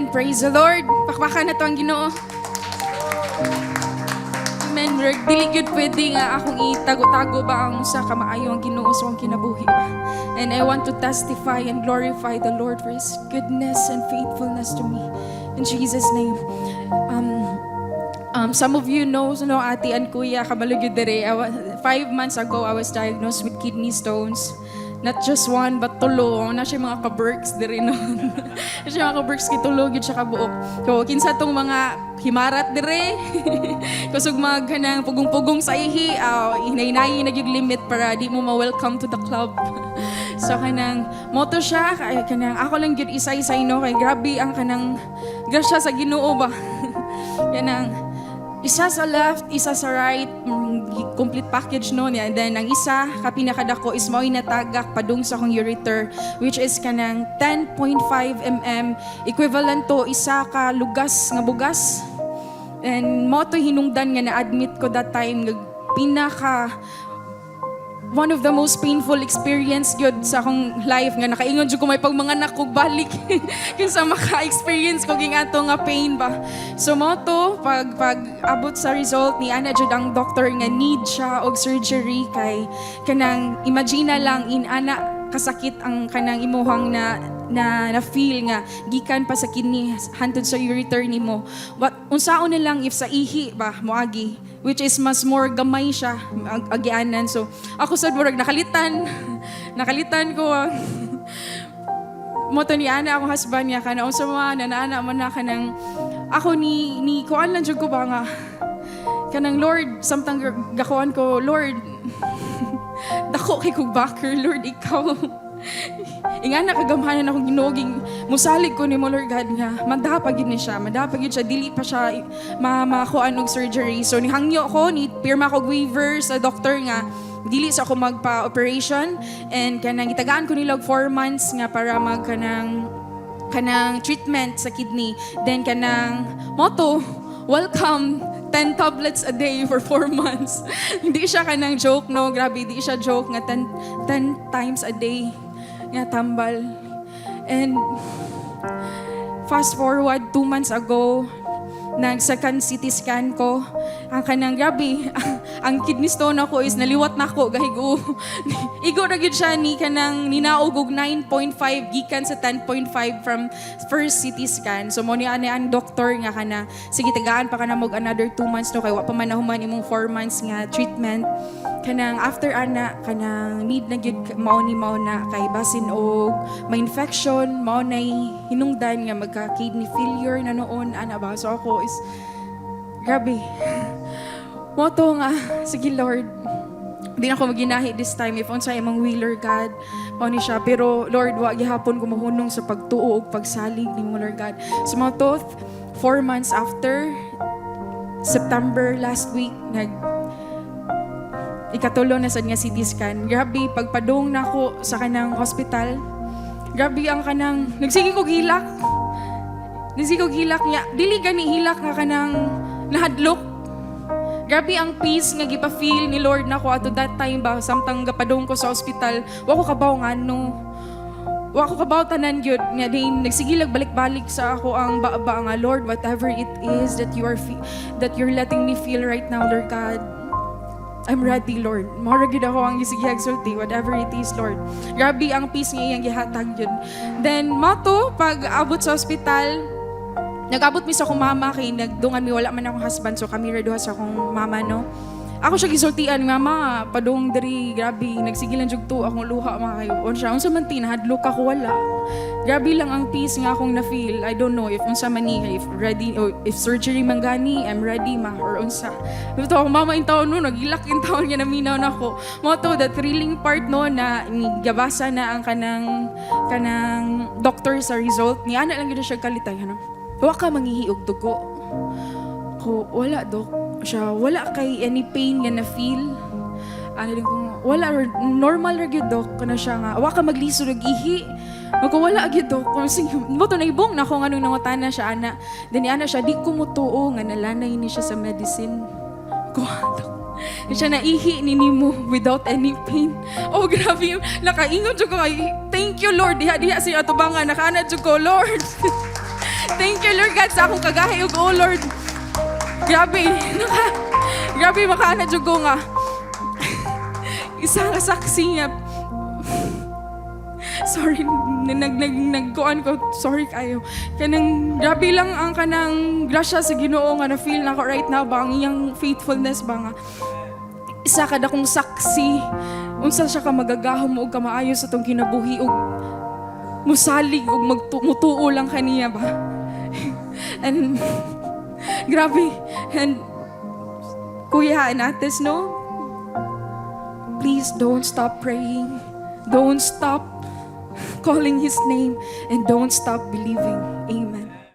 Amen. Praise the Lord. Pakpakan na to ang Ginoo. Amen. Dili gyud pwede nga akong itago-tago ba ang usa ka maayo ang Ginoo sa akong kinabuhi ba. And I want to testify and glorify the Lord for His goodness and faithfulness to me. In Jesus' name. Some of you know, ati and kuya, kabalo gyud dere. 5 months ago, I was diagnosed with kidney stones. Not just one, but tulo. Na siya mga ka-berks dire noon. Na siya mga ka-berks kitulo, gyud siya kabuok. So, kinsa tong mga himarat dire. Kusog mag kanang pugong-pugong sa ihi, hinay-nayi na gyud limit para di mo ma-welcome to the club. So kanang moto siya, kanang ako lang gyud isa-isay no kay grabe ang kanang grasya sa Ginoo ba. Kanang isa sa left, isa sa right, complete package no niya. And then ang isa ka pinakadako is mao'y natagak padung sa akong ureter, which is kanang 10.5 mm, equivalent to isa ka lugas nga bugas. And mo to hinungdan nga na-admit ko that time nga pinaka one of the most painful experience gyud sa akong life nga nakaingon jud ko may pagmanganak kog balik kinsa maka-experience ko ging ato nga pain ba. So mo to pag abot sa result ni ana jud ang doctor nga need siya og surgery kay kanang imagine lang in ana kasakit ang kanang imuhang na feel nga gikan pa sa kidney hantod sa ureter nimo. What unsaon na lang if sa ihi ba moagi, which is mas more gamay siya agianan. So ako sad murag nakalitan ko mo to ni ana akong husband niya kana unsa man nanaana man na kanang ako ni kuan lang jud ko ba nga kanang Lord samtang gakuan ko Lord dako kay kog backer Lord ikaw inga nakagamhanan akong ginuging musalig ko ni mo Lord God nga madapag yun siya dili pa siya makuan og surgery. So nihangyo ko ni pirma kog waiver sa doctor nga dili sa ako magpa-operation and kanang itagaan ko nila 4 months nga para mag kanang treatment sa kidney. Then kanang motto, welcome 10 tablets a day for 4 months. Hindi siya kanang joke, no? Grabe, hindi siya joke nga 10 times a day nga tambal. And fast forward 2 months ago, nag-second CT scan ko. Ang kanang grabe, ang kidney stone ako is naliwat na ako, gahigo. Igo na gyud siya ni kanang ninaog og 9.5 gikan sa 10.5 from first CT scan. So mo ni ang doktor nga kana sige tagaan pa kana mag another 2 months no kay wa pa man nahuman imong 4 months nga treatment. Kanang after ana kanang need na gyud mao na kay basin og may infection, mao nay hinungdan nga magka kidney failure na noon ana ba. So ako is grabe. Moto nga, sige Lord, hindi na ako maginahi this time if unsa imong wheeler God, mao ni siya. Pero Lord, wa gihapon ko mahunong sa pagtuo ug pagsalig nimo Lord God. So moto 4 months after, September last week, ikatulo na sad nga CT scan. Grabe, pagpadung na ako sa kanang hospital, grabe ang kanang, nagsige ko hilak niya, dili gani hilak nga kanang nahadlok. Grabe ang peace nga gipa-feel ni Lord nako ato that time ba samtang gapadong ko sa ospital. Wa ko kabaw ngano. Wa ko kabaw tanan gyud nga din nagsigilag balik-balik sa ako ang ba nga Lord, whatever it is that you're letting me feel right now Lord God. I'm ready Lord. Mora gyud ako ang gisigihag sulti whatever it is Lord. Grabe ang peace nga iyang gihatag gyud. Then mato pag abot sa ospital, nag-abot mi sa akong mama kay nagdungan mi wala man akong husband so kami reduha sa akong mama no. Ako siya gisultian mama padung diri grabe nagsigilan jud to akong luha mga kayo. Unsa man tinahadlok ako wala. Grabe lang ang peace nga akong na feel. I don't know if unsa man ni if ready or if surgery man gani I'm ready ma or unsa. Ito akong mama in taon no nagilak in taon nga naminaw nako. Mo to the thrilling part no na gabasa na ang kanang doctor sa result ni ana lang gyud siya kalitay ano. Wa ka manghihi og dugo. Ko wala dok. Siya wala kay any pain nga na feel. Ano din ko wala normal ra gyud dok kana siya nga. Wa ka maglisod og ihi. Ko wala gyud dok. Sige mo to naibong na ko nganong nangutana siya ana. Then ana siya di ko mutuo nga nalanay ni siya sa medicine. Ko dok. Siya naihi ni nimo without any pain. Oh grabe. Nakaingon jud ko kay thank you Lord. Diha siya atubangan nakaana jud ko Lord. Thank Lord God sa akong kagahi ug oh Lord. Grabe. Grabe makaana jud ko nga. Isa nga saksi nga. Sorry, nagkuan ko. Sorry kayo. Kanang grabe lang ang kanang grasya sa Ginoo nga na feel nako right now ba ang iyang faithfulness ba nga. Isa ka dakong saksi. Unsa siya ka magagahom og kamaayo sa tong kinabuhi og musalig og mutuo lang kaniya ba. And grabe. And Kuya and Ates, no? Please don't stop praying. Don't stop calling His name. And don't stop believing. Amen.